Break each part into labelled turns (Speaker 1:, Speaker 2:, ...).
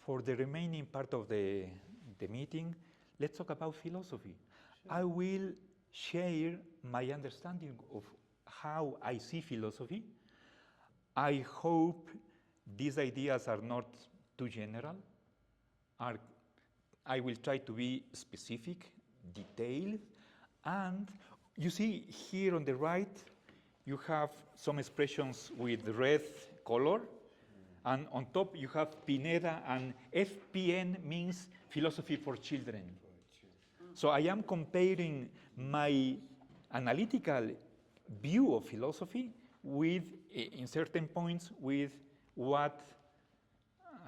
Speaker 1: for the remaining part of the meeting, let's talk about philosophy. Sure. I will share my understanding of how I see philosophy. I hope these ideas are not too general. I will try to be specific, detailed, and you see here on the right, you have some expressions with red color, and on top you have Pineda, and FPN means Philosophy for Children. So I am comparing my analytical view of philosophy with, in certain points, with what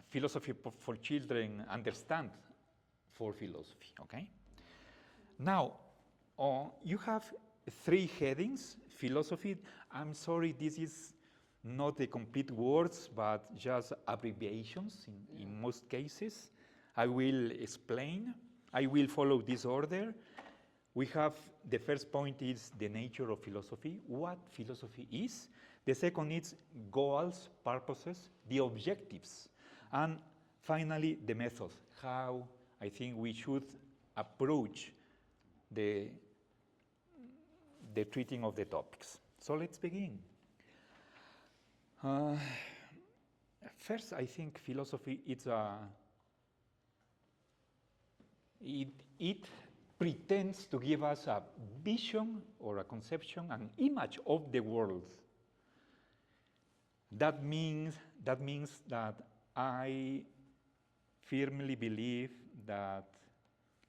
Speaker 1: Philosophy for Children understand for philosophy, okay? Now, you have 3 headings, philosophy. I'm sorry, this is not the complete words, but just abbreviations in most cases. I will explain. I will follow this order. We have, the first point is the nature of philosophy, what philosophy is. The second is goals, purposes, the objectives. And finally, the methods, how I think we should approach the treating of the topics. So let's begin. First, I think philosophy it pretends to give us a vision or a conception, an image of the world. That means that I firmly believe that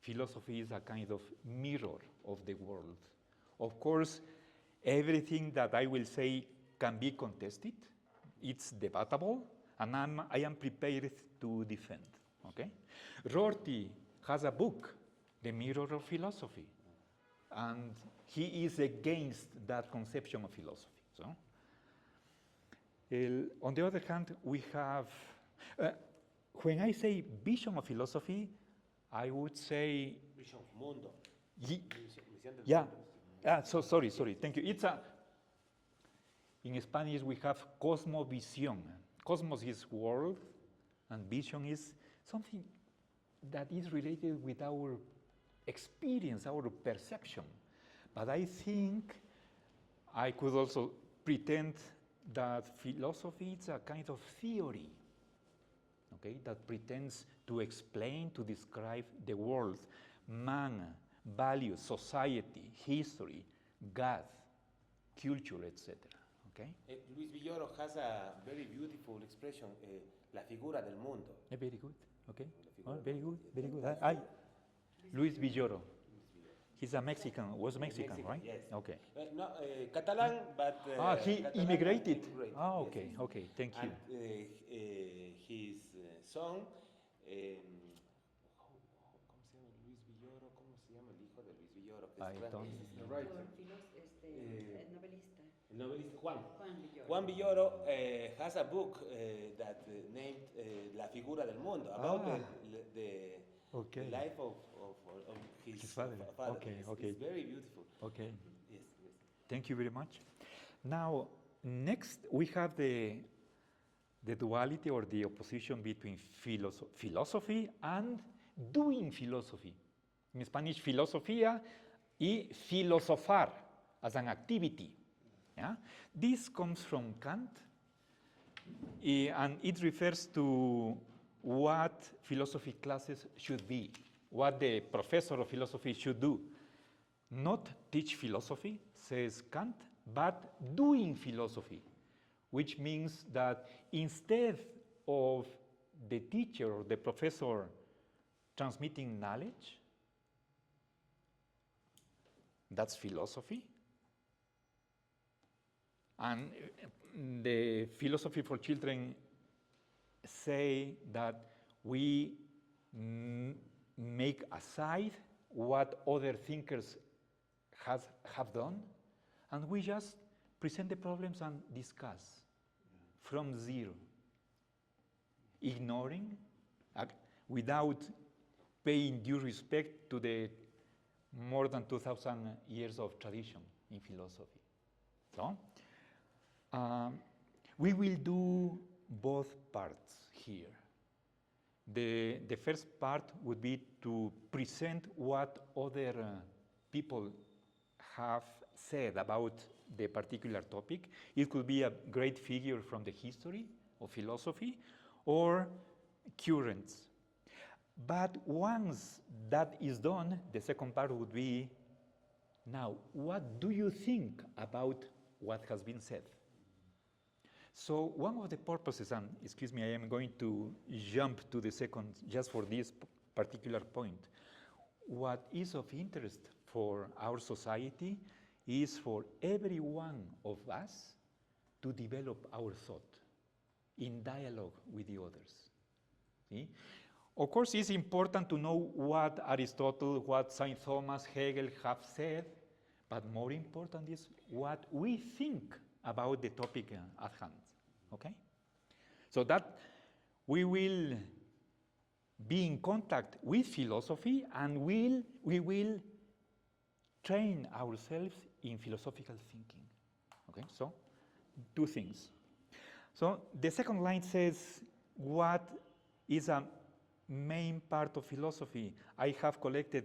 Speaker 1: philosophy is a kind of mirror of the world. Of course, everything that I will say can be contested. It's debatable, and I am prepared to defend, okay? Rorty has a book, The Mirror of Philosophy, and he is against that conception of philosophy. So, on the other hand, we have, when I say vision of philosophy, I would say...
Speaker 2: Vision of mundo.
Speaker 1: Yeah. So sorry, thank you. It's in Spanish we have cosmovisión. Cosmos is world, and vision is something that is related with our experience, our perception. But I think I could also pretend that philosophy is a kind of theory, okay, that pretends to explain, to describe the world, man, values, society, history, God, culture, etc. Okay?
Speaker 2: Luis Villoro has a very beautiful expression, la figura del mundo.
Speaker 1: Very good, okay. Oh, very good, very good. Luis Villoro. He's a Mexican, was Mexican, right?
Speaker 2: Yes.
Speaker 1: Okay.
Speaker 2: No, Catalan, but...
Speaker 1: he
Speaker 2: Catalan
Speaker 1: immigrated?
Speaker 2: Okay,
Speaker 1: yes. Okay, thank you.
Speaker 2: And his son, ¿cómo se llama el hijo de Luis Villoro? El novelista Juan Villoro has a book that named La figura del mundo, about the life of his father.
Speaker 1: Okay, okay.
Speaker 2: It's very beautiful.
Speaker 1: Okay.
Speaker 2: Yes.
Speaker 1: Thank you very much. Now, next we have the duality or the opposition between philosophy and doing philosophy. In Spanish, filosofía y filosofar as an activity. Yeah? This comes from Kant, and it refers to what philosophy classes should be, what the professor of philosophy should do. Not teach philosophy, says Kant, but doing philosophy, which means that instead of the teacher or the professor transmitting knowledge, that's philosophy. And the Philosophy for Children say that we make aside what other thinkers have done, and we just present the problems and discuss from zero, ignoring, without paying due respect to the more than 2,000 years of tradition in philosophy. So, we will do both parts here. The first part would be to present what other people have said about the particular topic. It could be a great figure from the history of philosophy or currents. But once that is done, the second part would be, now, what do you think about what has been said? So one of the purposes, and excuse me, I am going to jump to the second just for this particular point. What is of interest for our society is for every one of us to develop our thought in dialogue with the others. See? Of course, it's important to know what Aristotle, what St. Thomas, Hegel have said, but more important is what we think about the topic at hand, okay? So that we will be in contact with philosophy and we will train ourselves in philosophical thinking, okay? So, two things. So, the second line says, what is a main part of philosophy? I have collected,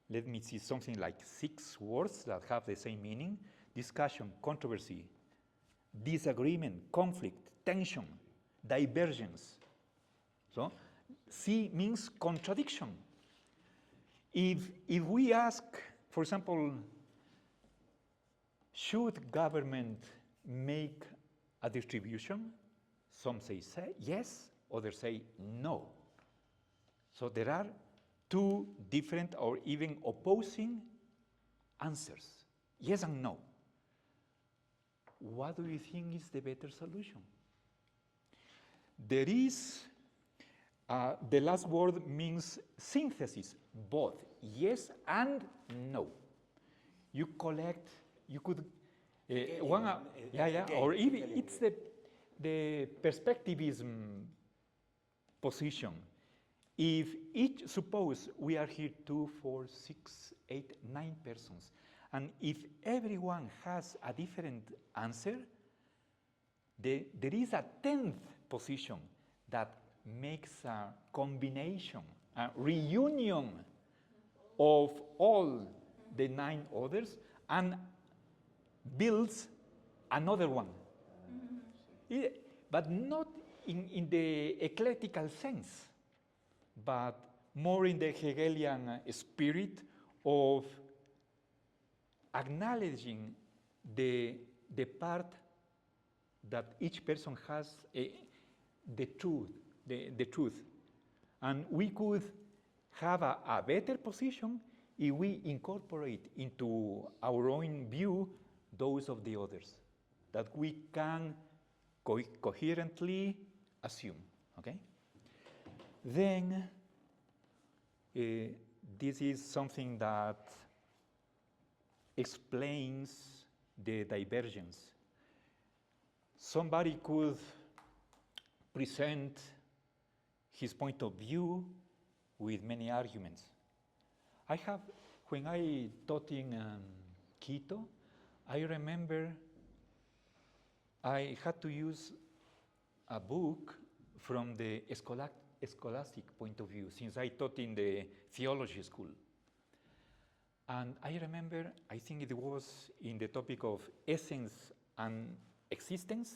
Speaker 1: let me see, something like 6 words that have the same meaning: discussion, controversy, disagreement, conflict, tension, divergence. So, C means contradiction. If we ask, for example, should government make a distribution? Some say yes, others say no. So there are two different or even opposing answers, yes and no. What do you think is the better solution? There is, the last word means synthesis, both yes and no. You collect, you could, or even it's the perspectivism position. If each, suppose we are here 2, 4, 6, 8, 9 persons, and if everyone has a different answer, there is a 10th position that makes a combination, a reunion of all the 9 others and builds another one. But not in the eclectical sense, but more in the Hegelian spirit of acknowledging the part that each person has, the truth. And we could have a better position if we incorporate into our own view those of the others that we can coherently assume, okay? Then, this is something that explains the divergence. Somebody could present his point of view with many arguments. When I taught in Quito, I remember I had to use a book from the scholastic point of view, since I taught in the theology school. And I remember, I think it was in the topic of essence and existence,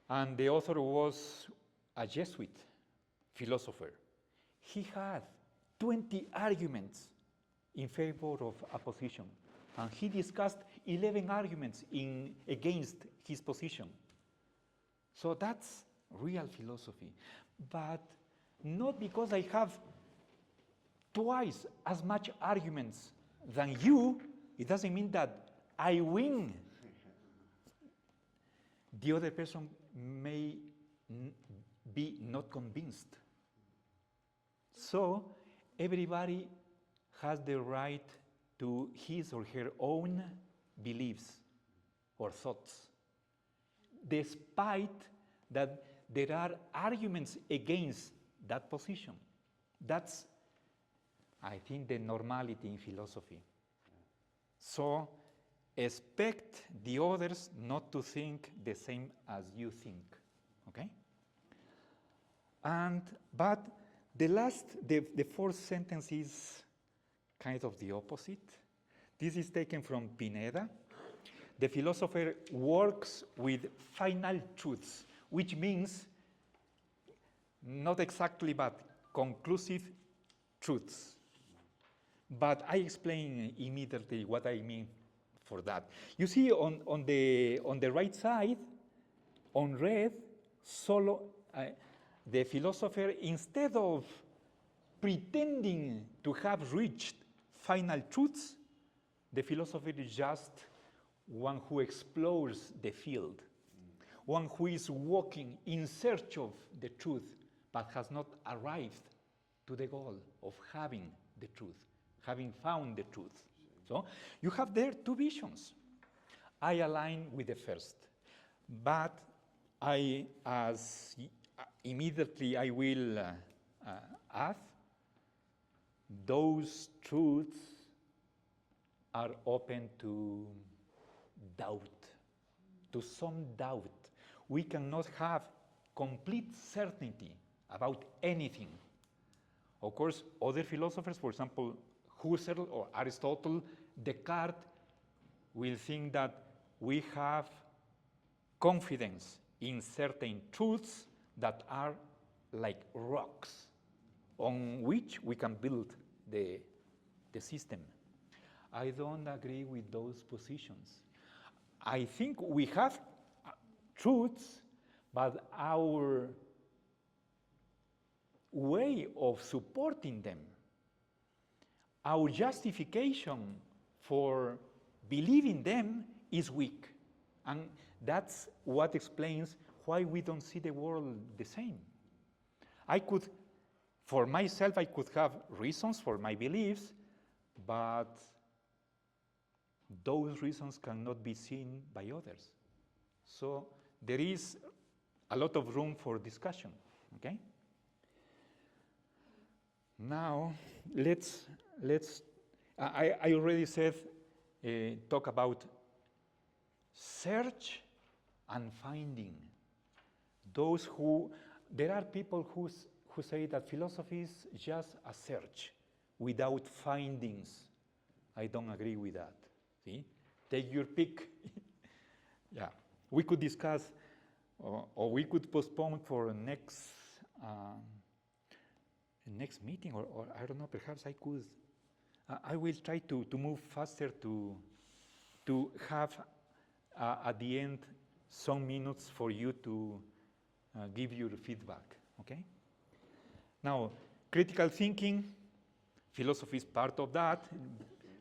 Speaker 1: and the author was a Jesuit philosopher. He had 20 arguments in favor of a position, and he discussed 11 arguments against his position. So that's real philosophy. But not because I have twice as much arguments than you, it doesn't mean that I win. The other person may be not convinced. So everybody has the right to his or her own beliefs or thoughts, despite that there are arguments against that position. That's, I think, the normality in philosophy. So expect the others not to think the same as you think, okay? But the fourth sentence is kind of the opposite. This is taken from Pineda. The philosopher works with final truths, which means not exactly, but conclusive truths. But I explain immediately what I mean for that. You see, on the right side, on red, the philosopher, instead of pretending to have reached final truths, the philosopher is just one who explores the field, one who is walking in search of the truth, but has not arrived to the goal of having the truth, having found the truth. So you have there two visions. I align with the first, but immediately I will add, those truths are open to doubt, to some doubt. We cannot have complete certainty about anything. Of course, other philosophers, for example, Husserl or Aristotle, Descartes, will think that we have confidence in certain truths that are like rocks on which we can build the system. I don't agree with those positions. I think we have truths, but our way of supporting them, our justification for believing them is weak. And that's what explains why we don't see the world the same. For myself, I could have reasons for my beliefs, but those reasons cannot be seen by others. So there is a lot of room for discussion, okay? Now, I already said, talk about search and finding. There are people who say that philosophy is just a search without findings. I don't agree with that. See? Take your pick. Yeah, we could discuss, or we could postpone for next meeting, or I don't know, perhaps I could. I will try to move faster to have at the end some minutes for you to give your feedback, okay? Now, critical thinking, philosophy is part of that.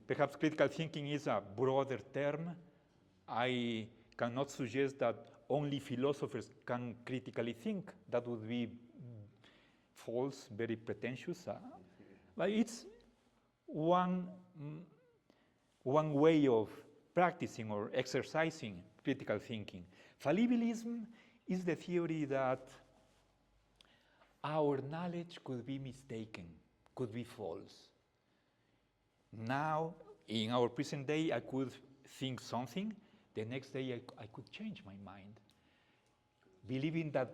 Speaker 1: Perhaps critical thinking is a broader term. I cannot suggest that only philosophers can critically think. That would be false, very pretentious. But it's one way of practicing or exercising critical thinking. Fallibilism is the theory that our knowledge could be mistaken, could be false. Now, in our present day, I could think something. The next day, I could change my mind, believing that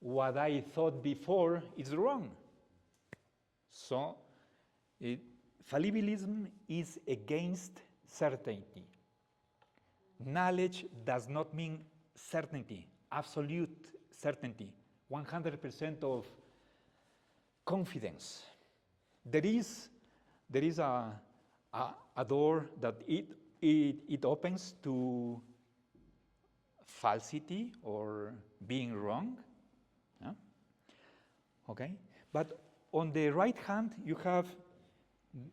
Speaker 1: what I thought before is wrong. So, fallibilism is against certainty. Knowledge does not mean certainty, absolute certainty, 100% of confidence. There is a door that it opens to falsity or being wrong. Yeah? Okay? But on the right hand, you have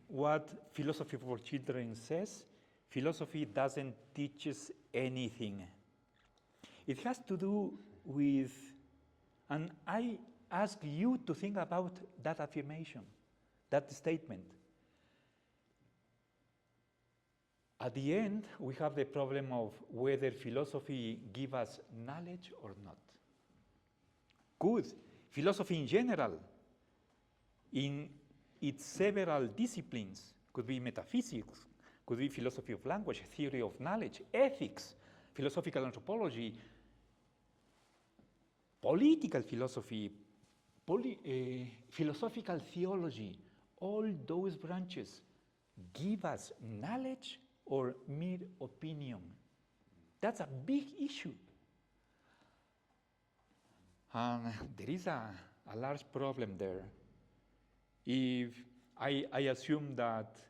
Speaker 1: what Philosophy for Children says. Philosophy doesn't teach us anything. It has to do with, and I ask you to think about that affirmation, that statement. At the end, we have the problem of whether philosophy gives us knowledge or not. Good. Philosophy in general, in its several disciplines, could be metaphysics, could be philosophy of language, theory of knowledge, ethics, philosophical anthropology, political philosophy, philosophical theology, all those branches give us knowledge or mere opinion? That's a big issue. And there is a large problem there. If I assume that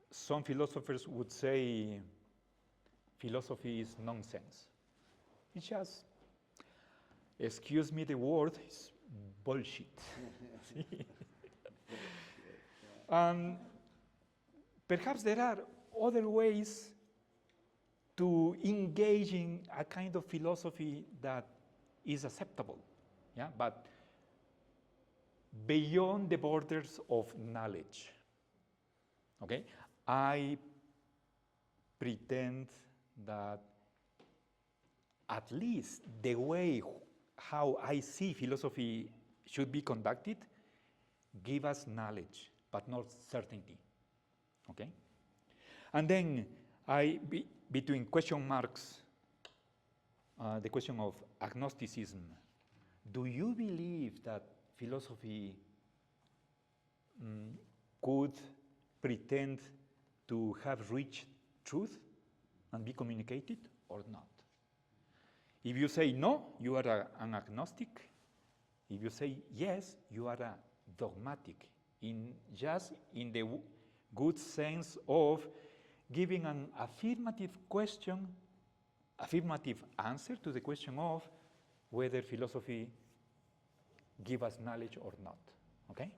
Speaker 1: some philosophers would say philosophy is nonsense. It's just, excuse me the word, it's bullshit. Perhaps there are other ways to engage in a kind of philosophy that is acceptable, yeah? But beyond the borders of knowledge. Okay? I pretend that at least the way how I see philosophy should be conducted give us knowledge, but not certainty. Okay? And then between question marks, the question of agnosticism. Do you believe that philosophy could pretend to have reached truth and be communicated or not? If you say no, you are an agnostic. If you say yes, you are a dogmatic, in the good sense of giving an affirmative answer to the question of whether philosophy gives us knowledge or not. Okay?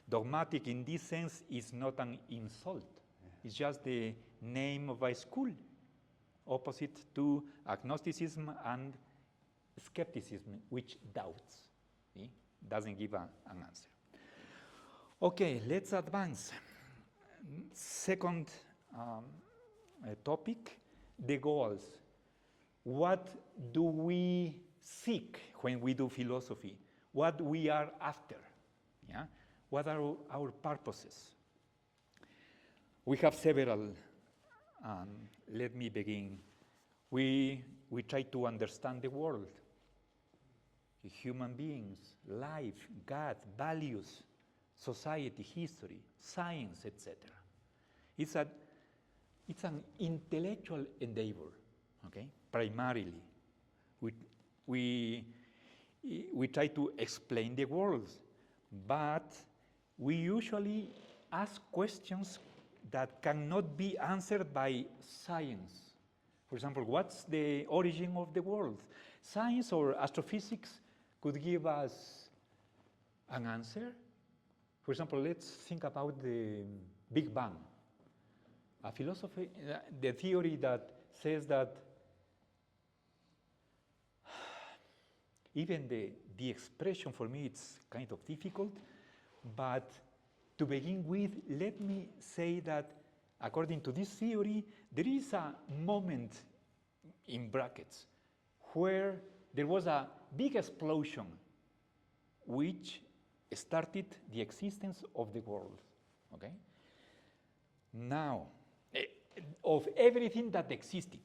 Speaker 1: Dogmatic in this sense is not an insult. It's just the name of a school, opposite to agnosticism and skepticism, which doubts. See? Doesn't give an answer. Okay, let's advance. Second topic, the goals. What do we seek when we do philosophy? What we are after? Yeah? What are our purposes? We have several. Let me begin. We try to understand the world, human beings, life, God, values, society, history, science, etc. It's an intellectual endeavor, okay? Primarily, we try to explain the world, but we usually ask questions that cannot be answered by science. For example, what's the origin of the world? Science or astrophysics could give us an answer. For example, let's think about the Big Bang. A philosophy, the theory that says that even the expression for me it's kind of difficult, but to begin with, let me say that according to this theory, there is a moment in brackets where there was a big explosion which started the existence of the world, okay? Now, of everything that existed,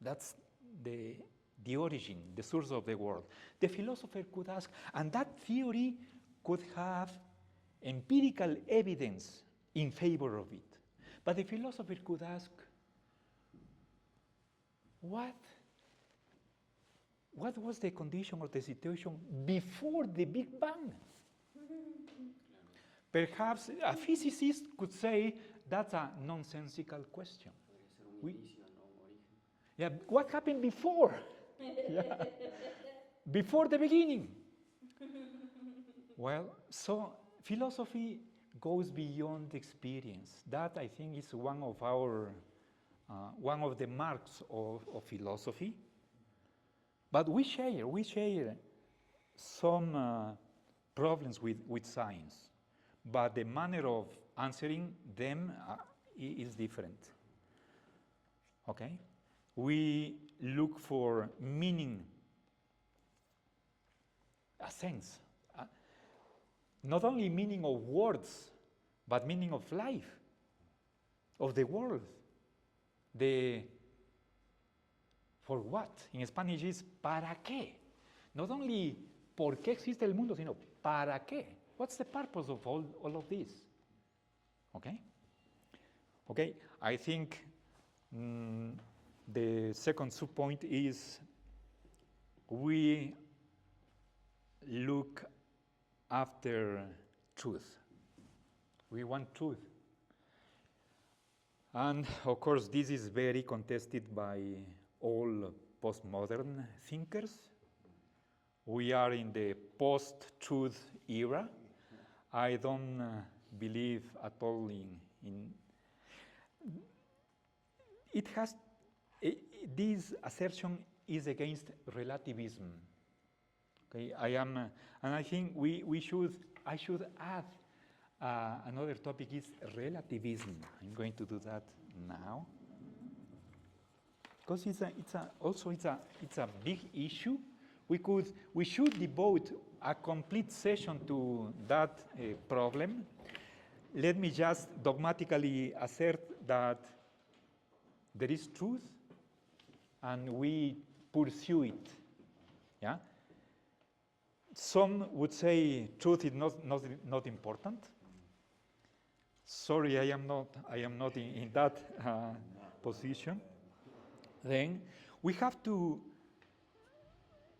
Speaker 1: that's the origin, the source of the world. The philosopher could ask, and that theory could have empirical evidence in favor of it. But the philosopher could ask, what was the condition or the situation before the Big Bang? Perhaps a physicist could say that's a nonsensical question. Yeah, what happened before? Yeah. Before the beginning. Well, so philosophy goes beyond experience. That, I think, is one of the marks of philosophy. But we share some problems with science. But the manner of answering them is different. Okay? We look for meaning, a sense. Not only meaning of words, but meaning of life, of the world. For what? In Spanish is para qué. Not only ¿por qué existe el mundo? Sino, ¿para qué? What's the purpose of all of this? Okay? Okay, I think the second subpoint is we look after truth. We want truth. And of course, this is very contested by all postmodern thinkers. We are in the post-truth era. I don't believe at all in it has, this assertion is against relativism. Okay, and I think I should add another topic is relativism. I'm going to do that now. Because it's a big issue. We should devote a complete session to that problem. Let me just dogmatically assert that there is truth, and we pursue it. Yeah. Some would say truth is not important. Sorry, I am not in that position. Then we have to.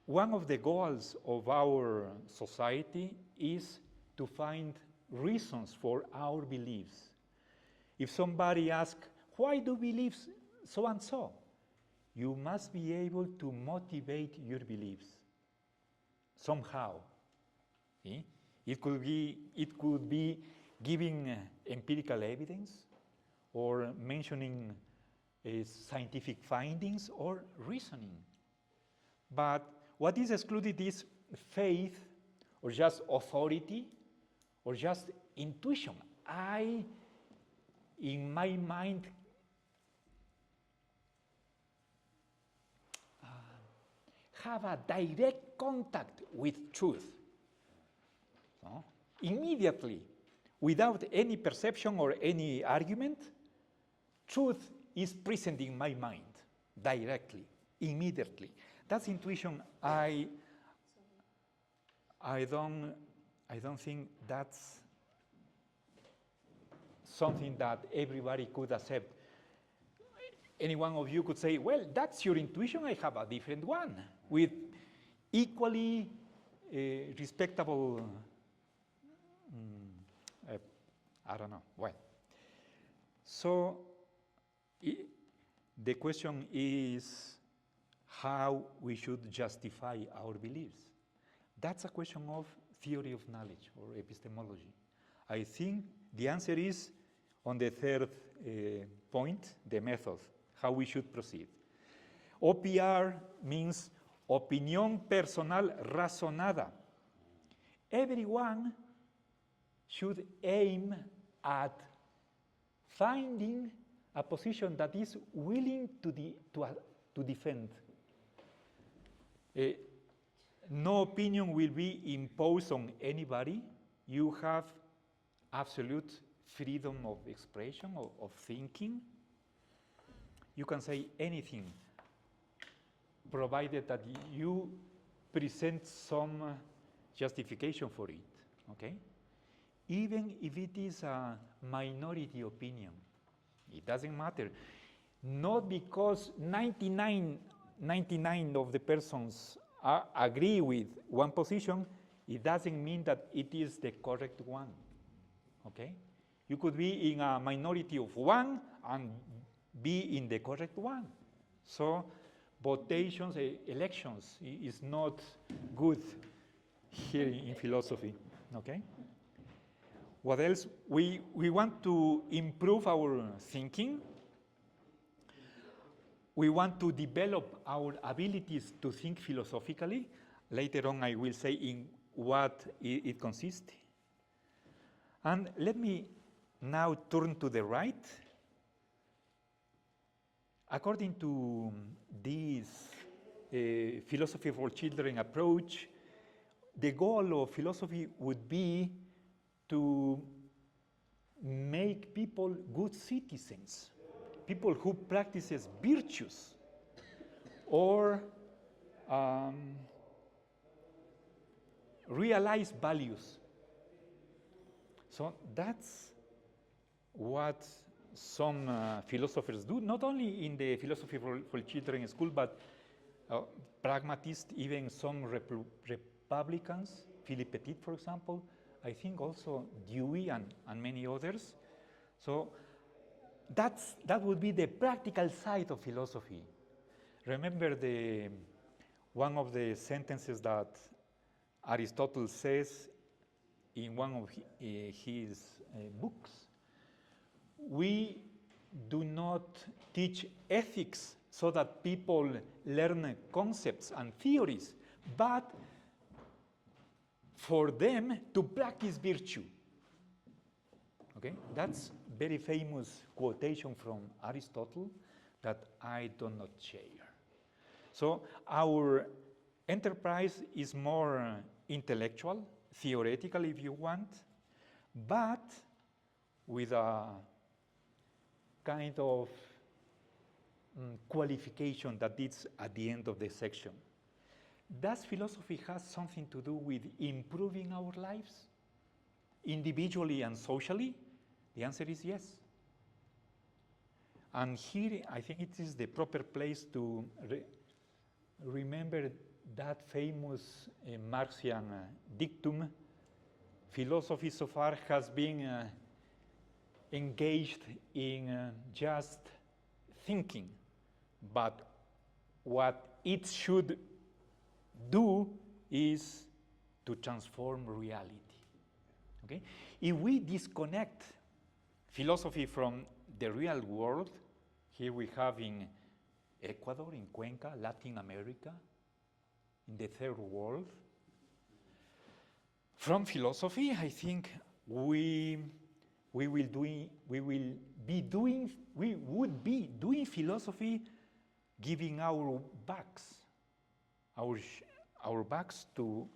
Speaker 1: One of the goals of our society is to find reasons for our beliefs. If somebody asks, why do you believe so and so? You must be able to motivate your beliefs somehow. See? It could be giving empirical evidence, or mentioning scientific findings, or reasoning. But what is excluded is faith, or just authority, or just intuition. In my mind, have a direct contact with truth. So, immediately, without any perception or any argument, truth is present in my mind, directly, immediately. That's intuition. I don't think that's something that everybody could accept. Any one of you could say, well, that's your intuition, I have a different one, with equally respectable, I don't know, well. So the question is how we should justify our beliefs. That's a question of theory of knowledge or epistemology. I think the answer is on the third point, the method, how we should proceed. OPR means opinión personal razonada. Everyone should aim at finding a position that is willing to defend. No opinion will be imposed on anybody. You have absolute freedom of expression, of thinking. You can say anything, provided that you present some justification for it, okay? Even if it is a minority opinion, it doesn't matter. Not because 99 of the persons agree with one position, it doesn't mean that it is the correct one, okay? You could be in a minority of one and be in the correct one. So votations, elections is not good here in philosophy, okay? What else? We want to improve our thinking. We want to develop our abilities to think philosophically. Later on, I will say in what it consists. And let me now turn to the right. According to this philosophy for children approach, the goal of philosophy would be to make people good citizens, people who practices virtues, or realize values. So that's what some philosophers do, not only in the philosophy for children school, but pragmatists, even some Republicans, Philippe Petit, for example, I think also Dewey and many others. So that would be the practical side of philosophy. Remember one of the sentences that Aristotle says in one of his books. We do not teach ethics so that people learn concepts and theories, but for them to practice virtue. Okay, that's very famous quotation from Aristotle that I do not share. So our enterprise is more intellectual, theoretical if you want, but with a kind of qualification that is at the end of the section. Does philosophy have something to do with improving our lives, individually and socially? The answer is yes. And here I think it is the proper place to remember that famous Marxian dictum, philosophy so far has been engaged in just thinking, but what it should do is to transform reality. Okay? If we disconnect philosophy from the real world, here we have in Ecuador, in Cuenca, Latin America, in the third world, from philosophy, I think we would be doing philosophy giving our backs to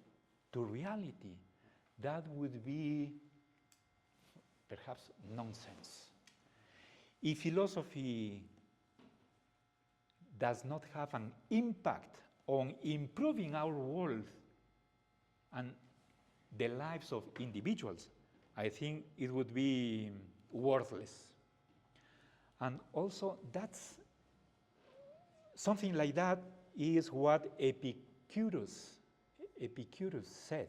Speaker 1: reality. That would be perhaps nonsense. If philosophy does not have an impact on improving our world and the lives of individuals, I think it would be worthless. And also, that's something like that is what Epicurus said.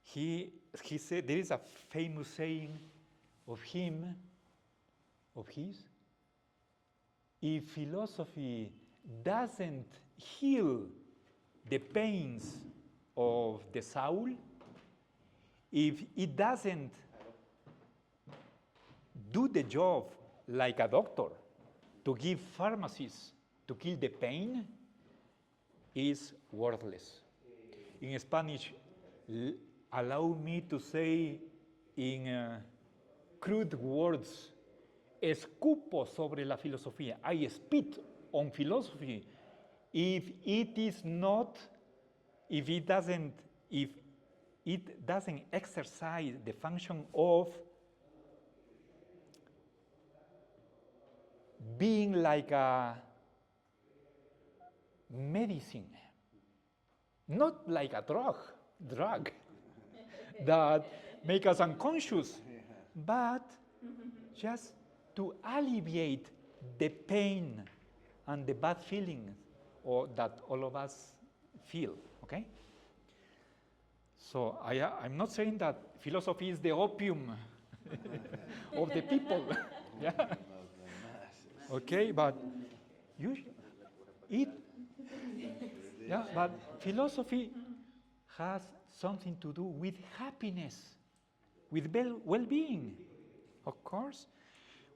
Speaker 1: He said, there is a famous saying of his, if philosophy doesn't heal the pains of the soul, if it doesn't do the job like a doctor to give pharmacies to kill the pain, is worthless. In Spanish, allow me to say in crude words, escupo sobre la filosofía. I spit on philosophy. If it doesn't exercise the function of being like a medicine, not like a drug that make us unconscious, but just to alleviate the pain and the bad feelings that all of us feel, okay? So I'm not saying that philosophy is the opium of the people. Yeah. Okay, but but philosophy has something to do with happiness, with well-being. Of course,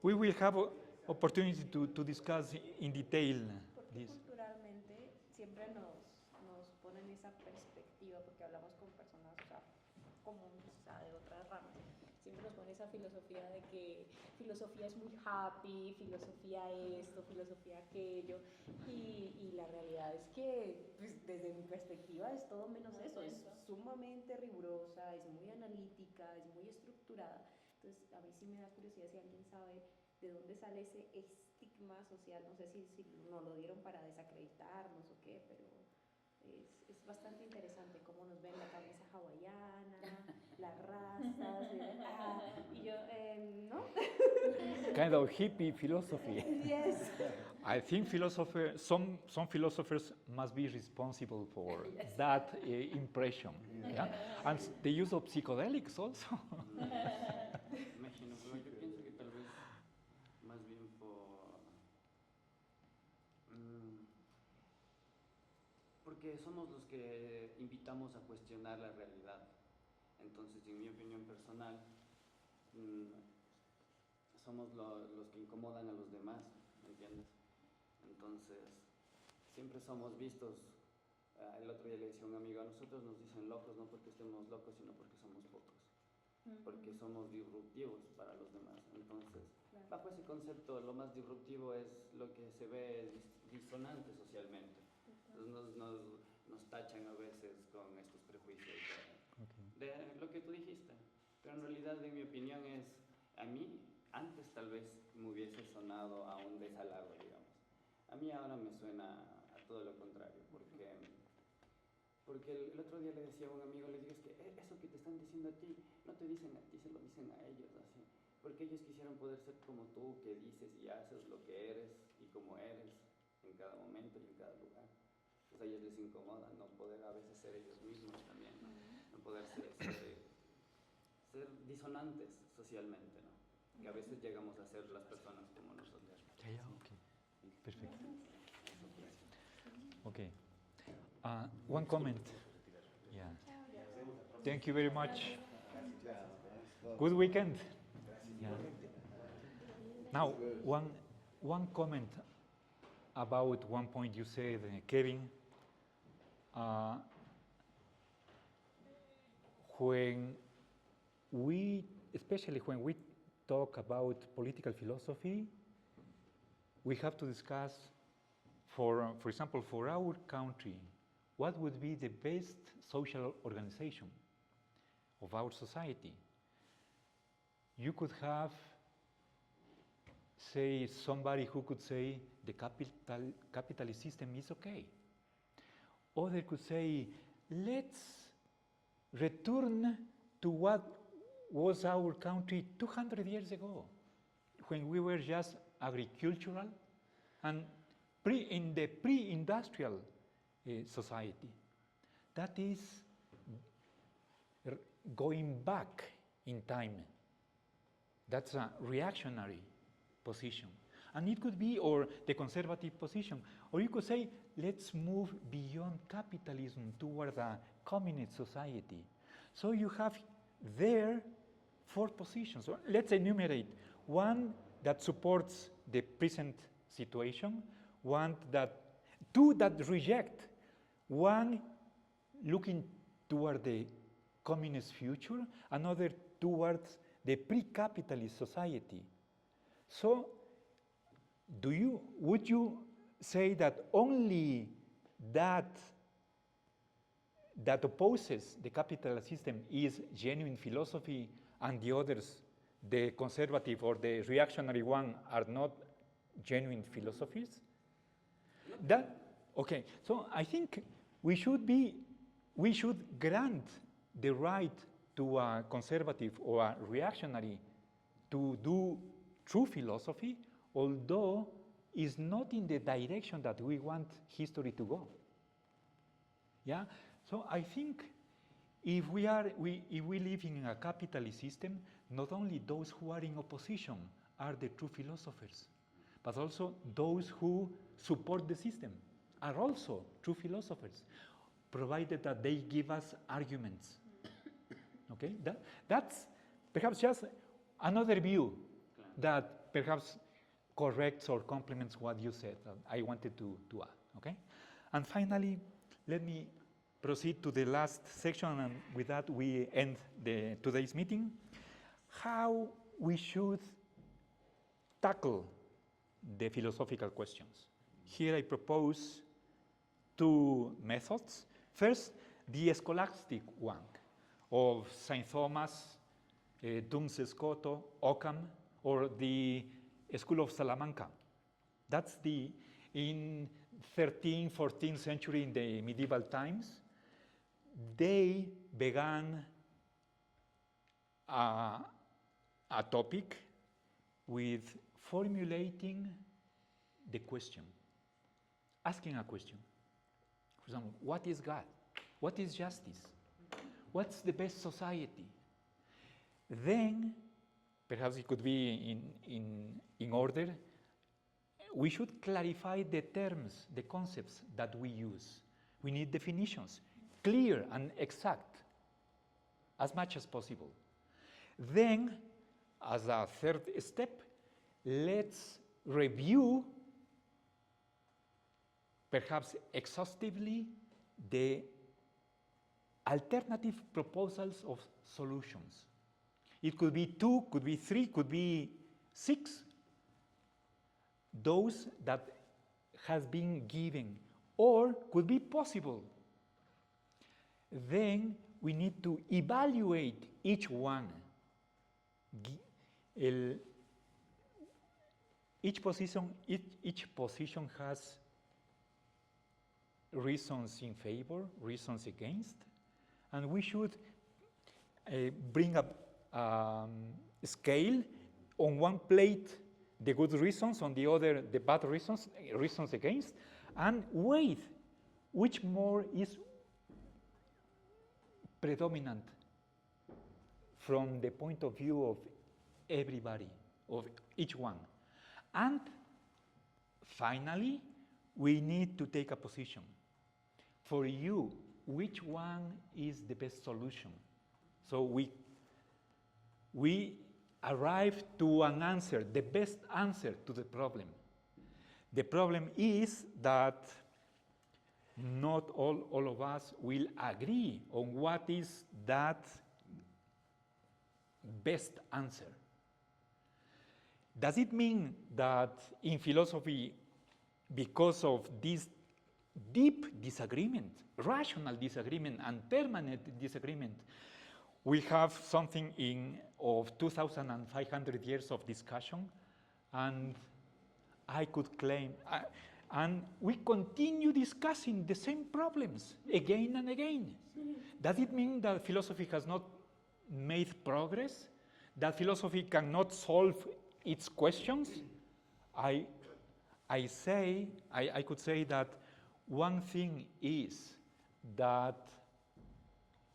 Speaker 1: we will have an opportunity to discuss in detail this.
Speaker 3: Culturalmente siempre nos ponen esa perspectiva porque hablamos con personas, o sea, comunes, o sea, de otras ramas. Siempre nos ponen esa filosofía de que filosofía es muy happy, filosofía esto, filosofía aquello, y la realidad es que, pues, desde mi perspectiva es todo menos eso, es sumamente rigurosa, es muy analítica, es muy estructurada. Entonces, a mí sí me da curiosidad si alguien sabe de dónde sale ese estigma social, no sé si nos lo dieron para desacreditarnos o qué, pero es bastante interesante cómo nos ven la camisa hawaiana, las rastas, y yo, ¿no?
Speaker 1: Kind of hippie philosophy.
Speaker 3: Yes.
Speaker 1: I think some philosophers must be responsible for
Speaker 3: Yes.
Speaker 1: that impression. Yeah? And the use of psychedelics also.
Speaker 4: Imagino, pero yo pienso que tal vez más bien porque somos los que invitamos a cuestionar la realidad. Entonces, en mi opinión personal, somos los que incomodan a los demás, ¿me entiendes? Entonces, siempre somos vistos. El otro día le decía a un amigo, a nosotros nos dicen locos no porque estemos locos, sino porque somos pocos. Porque somos disruptivos para los demás. Entonces, claro, bajo ese concepto, lo más disruptivo es lo que se ve disonante socialmente. Entonces, nos tachan a veces con estos prejuicios de lo que tú dijiste. Pero en realidad, en mi opinión, a mí, antes tal vez me hubiese sonado a un desalago, digamos. A mí ahora me suena a todo lo contrario, porque el otro día le decía a un amigo, le digo, es que eso que te están diciendo a ti, no te dicen a ti, se lo dicen a ellos, así. Porque ellos quisieran poder ser como tú, que dices y haces lo que eres y como eres en cada momento y en cada lugar. Pues a ellos les incomoda no poder a veces ser ellos mismos también, ¿no? No poder ser disonantes socialmente, ¿no? Que a veces llegamos a ser las personas como nosotros.
Speaker 1: Yeah, okay. Perfect. Okay. One comment. Yeah. Thank you very much. Good weekend. Yeah. Now, one comment about one point you said, Kevin. Especially when we talk about political philosophy, we have to discuss, for example, for our country, what would be the best social organization of our society? You could have, say, somebody who could say the capitalist system is okay. Other could say, let's return to what was our country 200 years ago, when we were just agricultural and in the pre-industrial society. That is going back in time. That's a reactionary position. And it could be, or the conservative position, or you could say, let's move beyond capitalism toward a communist society. So you have there 4 positions. So let's enumerate. One that supports the present situation, 2 that reject, 1 looking toward the communist future, another towards the pre-capitalist society. So, would you say that only that opposes the capitalist system is genuine philosophy, and the others, the conservative or the reactionary one, are not genuine philosophies? Okay, so I think we should grant the right to a conservative or a reactionary to do true philosophy, although it's not in the direction that we want history to go. Yeah, so I think if we live in a capitalist system, not only those who are in opposition are the true philosophers, but also those who support the system are also true philosophers, provided that they give us arguments. Okay, that's perhaps just another view that perhaps corrects or complements what you said. I wanted to add. Okay, and finally, let me proceed to the last section, and with that we end today's meeting. How we should tackle the philosophical questions. Here I propose 2 methods. First, the scholastic one of St. Thomas, Duns Scoto, Occam, or the School of Salamanca. That's 13th, 14th century in the medieval times, they began a topic with formulating the question, asking a question. For example, what is God? What is justice? What's the best society? Then, perhaps it could be in order, we should clarify the terms, the concepts that we use. We need definitions, clear and exact, as much as possible. Then, as a third step, let's review, perhaps exhaustively, the alternative proposals of solutions. It could be 2, could be 3, could be 6. Those that has been given, or could be possible. Then we need to evaluate each one. Each position has reasons in favor, reasons against, and we should bring up a scale. On one plate, the good reasons, on the other, the bad reasons, reasons against, and weigh which more is predominant from the point of view of everybody, of each one. And finally, we need to take a position. For you, which one is the best solution? So we arrive to an answer, the best answer to the problem. The problem is that not all of us will agree on what is that best answer. Does it mean that in philosophy, because of this deep disagreement, rational disagreement and permanent disagreement, we have something of 2,500 years of discussion, and I could claim, and we continue discussing the same problems again and again. Does it mean that philosophy has not made progress? That philosophy cannot solve its questions? I could say that one thing is that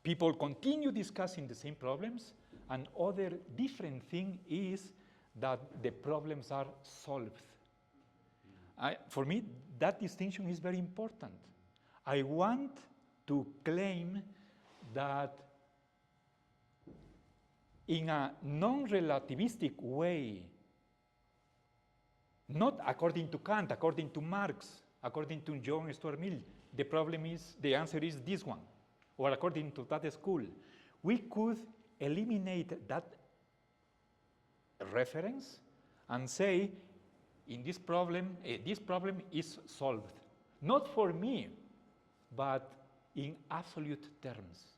Speaker 1: people continue discussing the same problems, and other different thing is that the problems are solved. For me, that distinction is very important. I want to claim that in a non-relativistic way, not according to Kant, according to Marx, according to John Stuart Mill, the answer is this one, or according to that school, we could eliminate that reference and say, in this problem is solved. Not for me, but in absolute terms.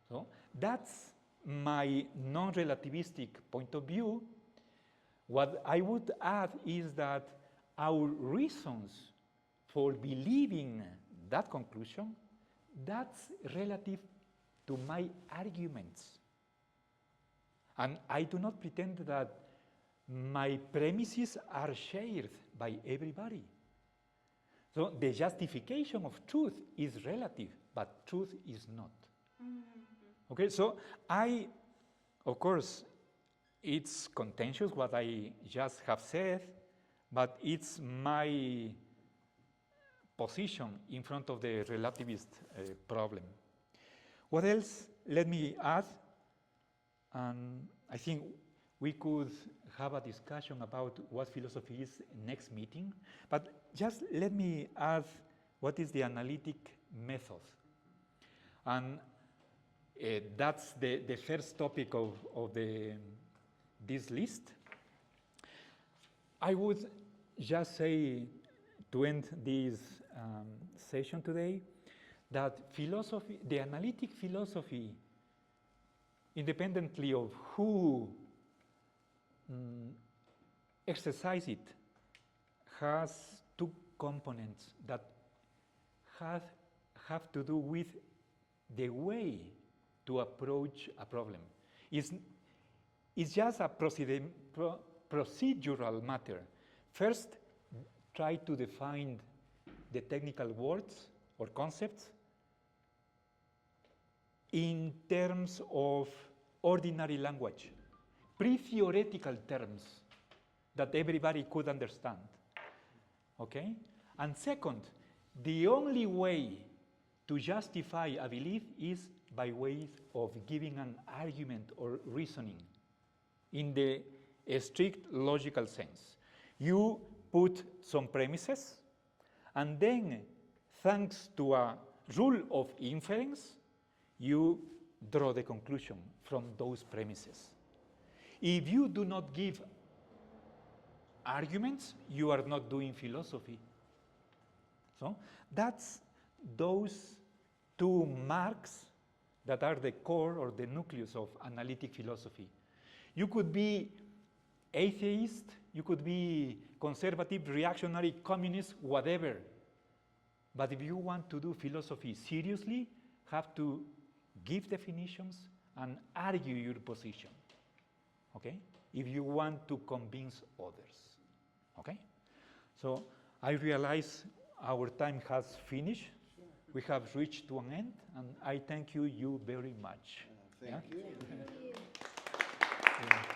Speaker 1: So that's my non-relativistic point of view. What I would add is that our reasons for believing that conclusion, that's relative to my arguments. And I do not pretend that my premises are shared by everybody. So the justification of truth is relative, but truth is not. Mm-hmm. Okay, so of course, it's contentious what I just have said, but it's my position in front of the relativist problem. What else? Let me add, and I think we could have a discussion about what philosophy is next meeting, but just let me add what is the analytic method. And that's the first topic of this list. I would just say, to end this session today, that philosophy, the analytic philosophy, independently of who exercise it, has two components that have to do with the way to approach a problem. It's just a procedural matter. First, try to define the technical words or concepts in terms of ordinary language, pre-theoretical terms that everybody could understand, okay? And second, the only way to justify a belief is by way of giving an argument or reasoning in the strict logical sense. You put some premises, and then, thanks to a rule of inference, you draw the conclusion from those premises. If you do not give arguments, you are not doing philosophy. So that's those two marks that are the core or the nucleus of analytic philosophy. You could be atheist, you could be conservative, reactionary, communist, whatever. But if you want to do philosophy seriously, have to give definitions and argue your position, okay? If you want to convince others, okay? So I realize our time has finished. We have reached to an end, and I thank you very much.
Speaker 5: Thank you.
Speaker 1: Yeah.